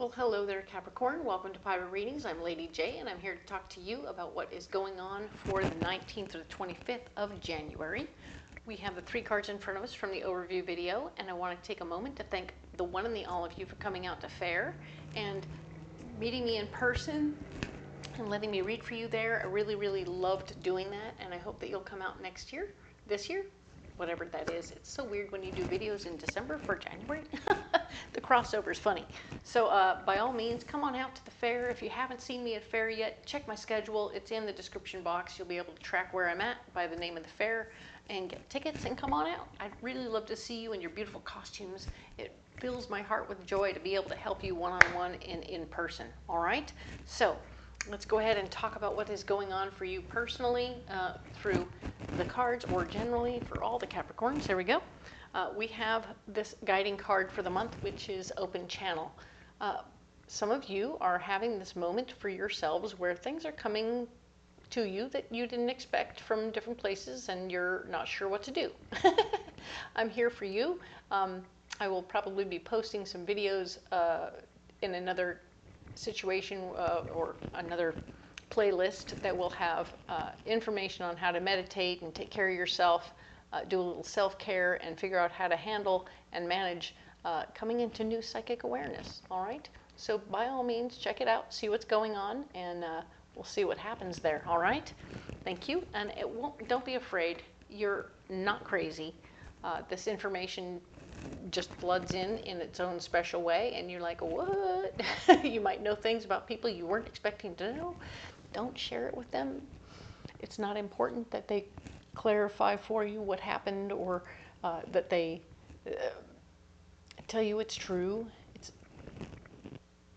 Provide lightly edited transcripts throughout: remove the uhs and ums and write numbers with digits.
Well, hello there, Capricorn. Welcome to Private Readings. I'm Lady J, and I'm here to talk to you about what is going on for the 19th to the 25th of January. We have the 3 cards in front of us from the overview video, and I want to take a moment to thank the one and the all of you for coming out to Faire and meeting me in person and letting me read for you there. I really loved doing that, and I hope that you'll come out next year, this year, whatever that is. It's so weird when you do videos in December for January. The crossover is funny. So by all means, come on out to the Faire. If you haven't seen me at Faire yet, check my schedule. It's in the description box. You'll be able to track where I'm at by the name of the Faire and get tickets and come on out. I'd really love to see you in your beautiful costumes. It fills my heart with joy to be able to help you one-on-one and in person. All right? So let's go ahead and talk about what is going on for you personally through the cards, or generally for all the Capricorns. There we go. We have this guiding card for the month, which is Open Channel. Some of you are having this moment for yourselves where things are coming to you that you didn't expect from different places and you're not sure what to do. I'm here for you. I will probably be posting some videos in another situation or another playlist that will have information on how to meditate and take care of yourself, do a little self-care, and figure out how to handle and manage coming into new psychic awareness. All right, so by all means, check it out, see what's going on, and we'll see what happens there. All right, thank you. And don't be afraid, you're not crazy. This information just floods in its own special way, and you're like, what? You might know things about people you weren't expecting to know. Don't share it with them. It's not important that they clarify for you what happened, or that they tell you it's true.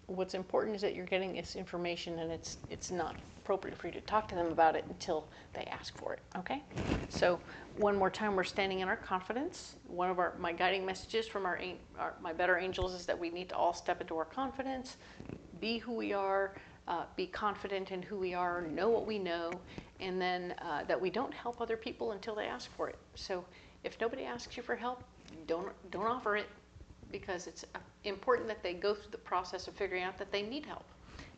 What's important is that you're getting this information, and it's not appropriate for you to talk to them about it until they ask for it. Okay? So one more time, we're standing in our confidence. One of my guiding messages from my better angels is that we need to all step into our confidence, be who we are, be confident in who we are, know what we know, and then that we don't help other people until they ask for it. So if nobody asks you for help, don't offer it, because it's important that they go through the process of figuring out that they need help.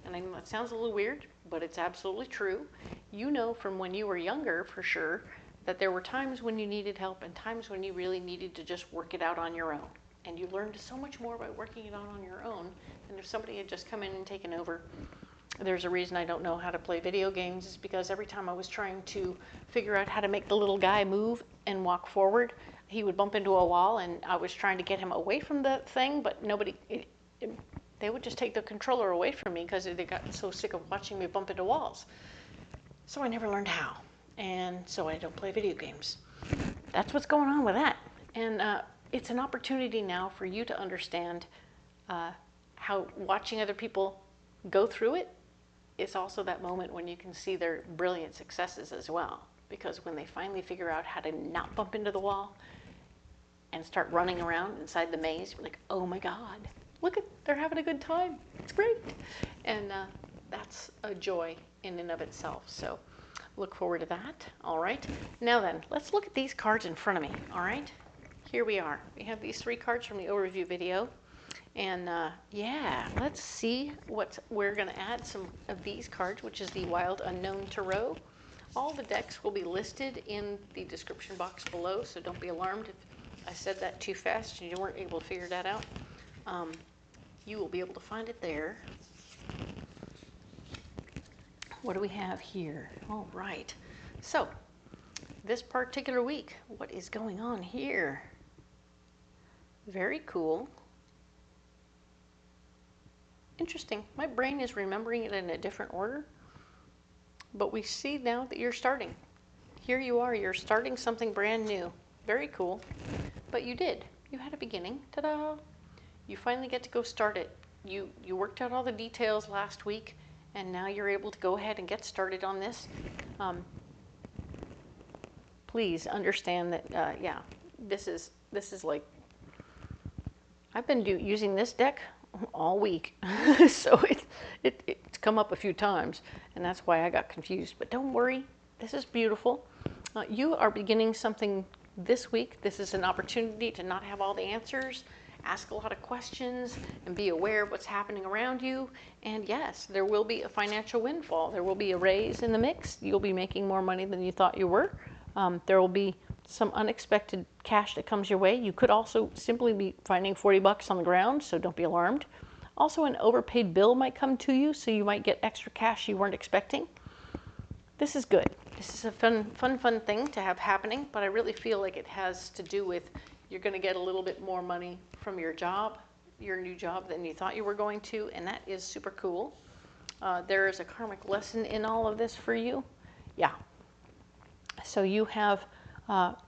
And I know that sounds a little weird, but it's absolutely true. You know from when you were younger, for sure, that there were times when you needed help and times when you really needed to just work it out on your own. And you learned so much more by working it out on your own than if somebody had just come in and taken over. There's a reason I don't know how to play video games, is because every time I was trying to figure out how to make the little guy move and walk forward, he would bump into a wall, and I was trying to get him away from the thing, but they would just take the controller away from me because they got so sick of watching me bump into walls. So I never learned how, and so I don't play video games. That's what's going on with that. And it's an opportunity now for you to understand how watching other people go through it is also that moment when you can see their brilliant successes as well. Because when they finally figure out how to not bump into the wall and start running around inside the maze, you're like, oh my God, look, they're having a good time. It's great. And that's a joy in and of itself. So look forward to that. All right. Now then, let's look at these cards in front of me. All right. Here we are. We have these 3 cards from the overview video. And yeah, let's see we're going to add some of these cards, which is the Wild Unknown Tarot. All the decks will be listed in the description box below, so don't be alarmed if I said that too fast and you weren't able to figure that out. You will be able to find it there. What do we have here? All right. So, this particular week, what is going on here? Very cool. Interesting. My brain is remembering it in a different order. But we see now that you're starting. Here you are, you're starting something brand new. Very cool. But you did. You had a beginning. Ta-da! You finally get to go start it. You worked out all the details last week, and now you're able to go ahead and get started on this. Please understand that, yeah, this is like, I've been using this deck all week. So it's come up a few times, and that's why I got confused. But don't worry, this is beautiful. You are beginning something this week. This is an opportunity to not have all the answers ask a lot of questions and be aware of what's happening around you. And yes, there will be a financial windfall. There will be a raise in the mix. You'll be making more money than you thought you were. There will be some unexpected cash that comes your way. You could also simply be finding 40 bucks on the ground, so don't be alarmed. Also, an overpaid bill might come to you, so you might get extra cash you weren't expecting. This is good. This is a fun thing to have happening, but I really feel like it has to do with you're going to get a little bit more money from your job, your new job, than you thought you were going to, and that is super cool. There is a karmic lesson in all of this for you. Yeah. So you have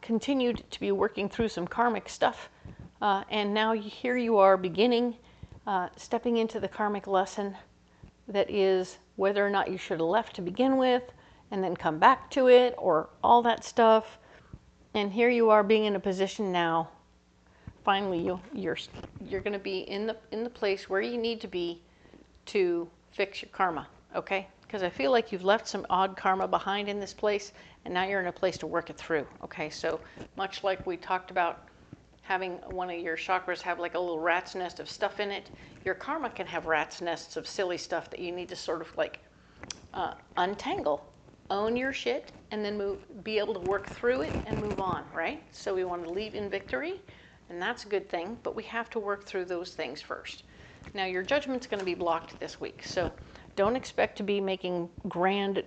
continued to be working through some karmic stuff, and now here you are beginning, stepping into the karmic lesson that is whether or not you should have left to begin with, and then come back to it, or all that stuff. And here you are being in a position now, finally you're going to be in the place where you need to be to fix your karma, okay? Because I feel like you've left some odd karma behind in this place, and now you're in a place to work it through, okay? So much like we talked about having one of your chakras have like a little rat's nest of stuff in it, your karma can have rat's nests of silly stuff that you need to sort of like untangle. Own your shit, and then be able to work through it and move on, right? So we want to leave in victory, and that's a good thing, but we have to work through those things first. Now, your judgment's going to be blocked this week, so don't expect to be making grand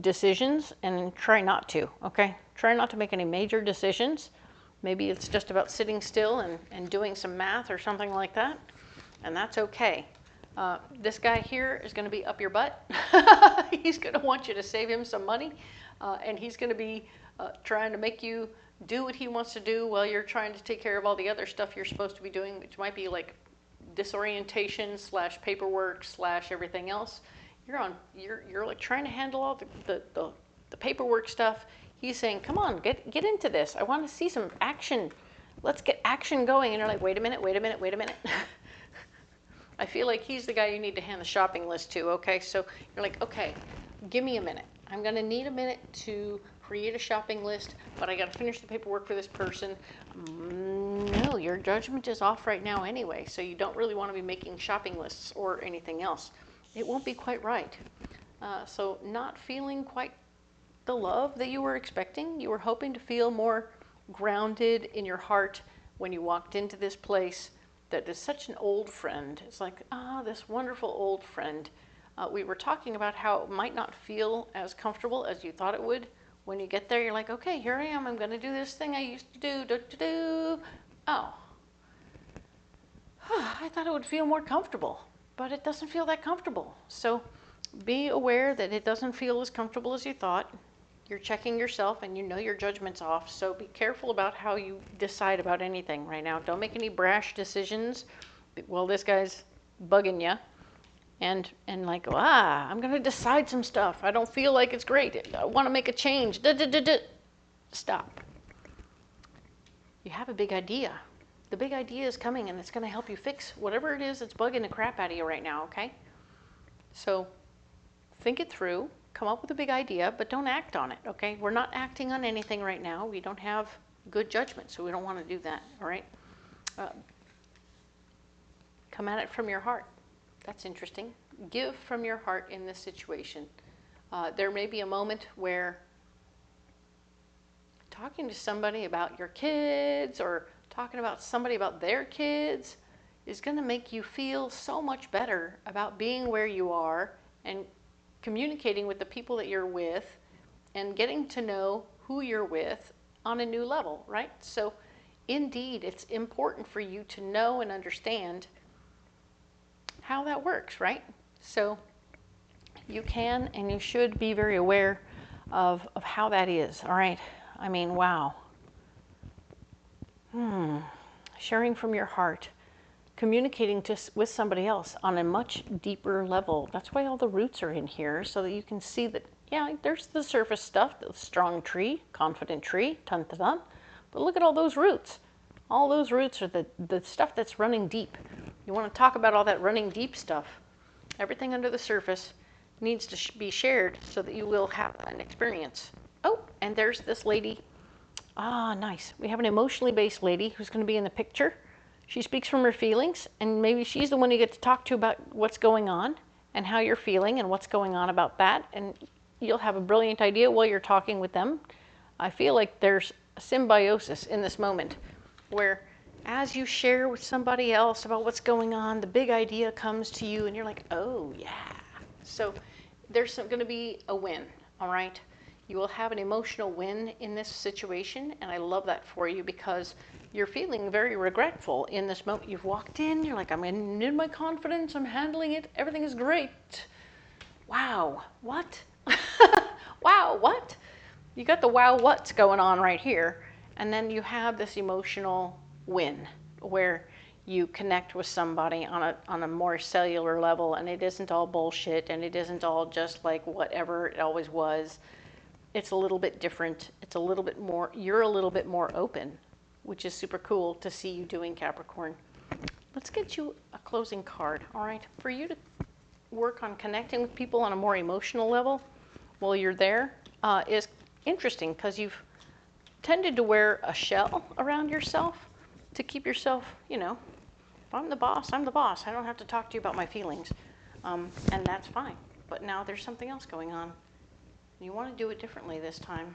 decisions, and try not to, okay? Try not to make any major decisions. Maybe it's just about sitting still and doing some math or something like that, and that's okay. This guy here is going to be up your butt. He's going to want you to save him some money, and he's going to be trying to make you do what he wants to do while you're trying to take care of all the other stuff you're supposed to be doing, which might be like disorientation / paperwork / everything else. You're like trying to handle all the paperwork stuff. He's saying, come on, get into this. I want to see some action. Let's get action going. And you're like, wait a minute. I feel like he's the guy you need to hand the shopping list to, okay? So you're like, okay, give me a minute. I'm going to need a minute to create a shopping list, but I got to finish the paperwork for this person. No, your judgment is off right now anyway, so you don't really want to be making shopping lists or anything else. It won't be quite right. So not feeling quite the love that you were expecting. You were hoping to feel more grounded in your heart when you walked into this place. That is such an old friend. It's like, this wonderful old friend. We were talking about how it might not feel as comfortable as you thought it would. When you get there, you're like, okay, here I am. I'm going to do this thing I used to do. Oh. I thought it would feel more comfortable, but it doesn't feel that comfortable. So be aware that it doesn't feel as comfortable as you thought. You're checking yourself, and you know your judgment's off, so be careful about how you decide about anything right now. Don't make any brash decisions. Well, this guy's bugging you, and like, I'm going to decide some stuff. I don't feel like it's great. I want to make a change. Stop. You have a big idea. The big idea is coming, and it's going to help you fix whatever it is that's bugging the crap out of you right now, okay? So think it through. Come up with a big idea, but don't act on it, okay? We're not acting on anything right now. We don't have good judgment, so we don't want to do that, all right? Come at it from your heart. That's interesting. Give from your heart in this situation. There may be a moment where talking to somebody about your kids or talking about somebody about their kids is going to make you feel so much better about being where you are and communicating with the people that you're with and getting to know who you're with on a new level, right? So indeed, it's important for you to know and understand how that works, right? So you can and you should be very aware of how that is, all right? I mean, wow. Sharing from your heart, communicating with somebody else on a much deeper level. That's why all the roots are in here, so that you can see that, yeah, there's the surface stuff, the strong tree, confident tree, dun-dun-dun. But look at all those roots. All those roots are the stuff that's running deep. You want to talk about all that running deep stuff. Everything under the surface needs to be shared so that you will have an experience. Oh, and there's this lady. Ah, nice. We have an emotionally based lady who's going to be in the picture. She speaks from her feelings, and maybe she's the one you get to talk to about what's going on and how you're feeling and what's going on about that. And you'll have a brilliant idea while you're talking with them. I feel like there's a symbiosis in this moment where as you share with somebody else about what's going on, the big idea comes to you and you're like, oh yeah. So there's going to be a win, all right? You will have an emotional win in this situation, and I love that for you because you're feeling very regretful in this moment. You've walked in, you're like, I'm in my confidence, I'm handling it, everything is great. Wow, what? Wow, what? You got the wow what's going on right here, and then you have this emotional win where you connect with somebody on a more cellular level, and it isn't all bullshit, and it isn't all just like whatever it always was. It's a little bit different. It's a little bit more, you're a little bit more open, which is super cool to see you doing, Capricorn. Let's get you a closing card, all right? For you to work on connecting with people on a more emotional level while you're there is interesting because you've tended to wear a shell around yourself to keep yourself, you know, if I'm the boss, I'm the boss. I don't have to talk to you about my feelings. And that's fine. But now there's something else going on. You want to do it differently this time.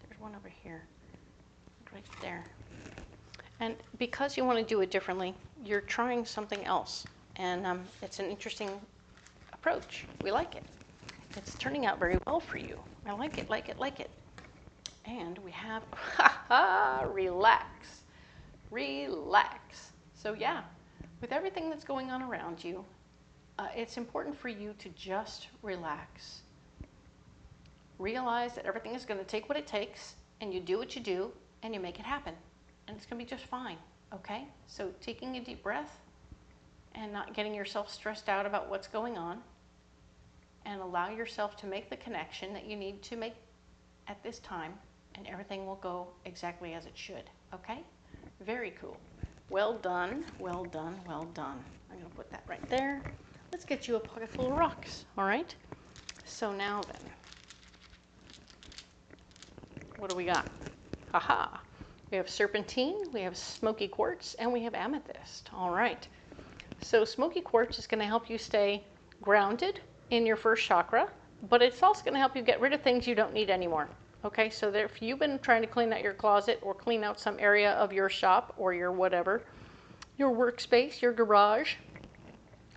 There's one over here, right there. And because you want to do it differently, you're trying something else. And it's an interesting approach. We like it. It's turning out very well for you. I like it, like it, like it. And we have, relax. Relax. So yeah, with everything that's going on around you, it's important for you to just relax. Realize that everything is going to take what it takes, and you do what you do, and you make it happen. And it's going to be just fine, okay? So taking a deep breath and not getting yourself stressed out about what's going on, and allow yourself to make the connection that you need to make at this time, and everything will go exactly as it should, okay? Very cool. Well done, well done, well done. I'm going to put that right there. Let's get you a pocket full of rocks, all right? So now then, what do we got? Haha. We have serpentine, we have smoky quartz, and we have amethyst. All right. So smoky quartz is going to help you stay grounded in your first chakra, but it's also going to help you get rid of things you don't need anymore. Okay, so if you've been trying to clean out your closet or clean out some area of your shop or your whatever, your workspace, your garage,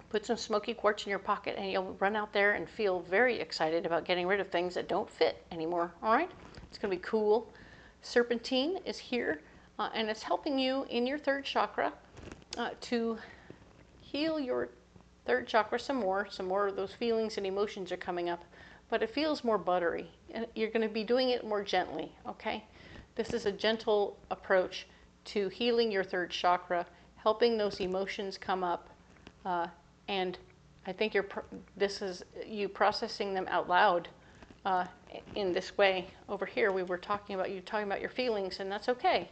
put some smoky quartz in your pocket and you'll run out there and feel very excited about getting rid of things that don't fit anymore. All right, it's going to be cool. Serpentine is here and it's helping you in your third chakra to heal your third chakra some more of those feelings and emotions are coming up, but it feels more buttery and you're going to be doing it more gently, okay? This is a gentle approach to healing your third chakra, helping those emotions come up, and I think this is you processing them out loud in this way. Over here we were talking about you talking about your feelings, and that's okay.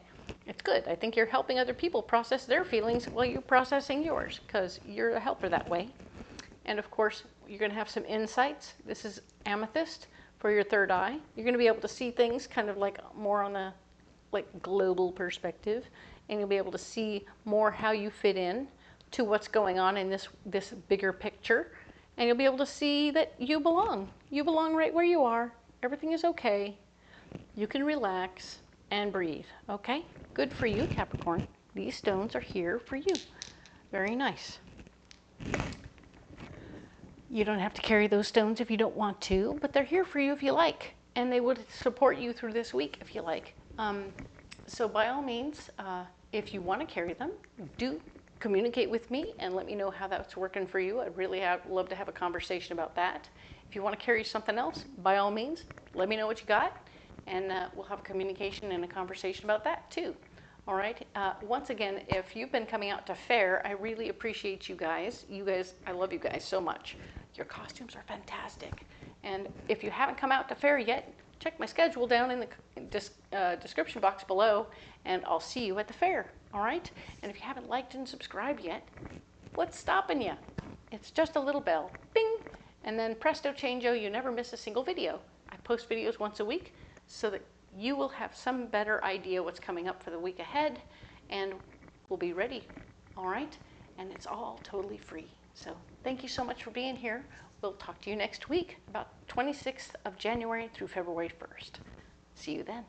It's good. I think you're helping other people process their feelings while you're processing yours, because you're a helper that way. And of course, you're going to have some insights. This is amethyst for your third eye. You're going to be able to see things kind of like more on a global perspective, and you'll be able to see more how you fit in to what's going on in this bigger picture. And you'll be able to see that you belong. You belong right where you are. Everything is okay. You can relax and breathe, okay? Good for you, Capricorn. These stones are here for you. Very nice. You don't have to carry those stones if you don't want to, but they're here for you if you like, and they would support you through this week if you like. So by all means, if you want to carry them, do communicate with me and let me know how that's working for you. I'd really love to have a conversation about that. If you want to carry something else, by all means, let me know what you got, and we'll have communication and a conversation about that too. All right. Once again, if you've been coming out to Faire, I really appreciate you guys. I love you guys so much. Your costumes are fantastic. And if you haven't come out to Faire yet, check my schedule down in the description box below, and I'll see you at the Faire. All right. And if you haven't liked and subscribed yet, what's stopping you? It's just a little bell. Bing. And then presto changeo, you never miss a single video. I post videos once a week so that you will have some better idea what's coming up for the week ahead, and we'll be ready all right? And it's all totally free. So thank you so much for being here. We'll talk to you next week, about 26th of January through February 1st. See you then.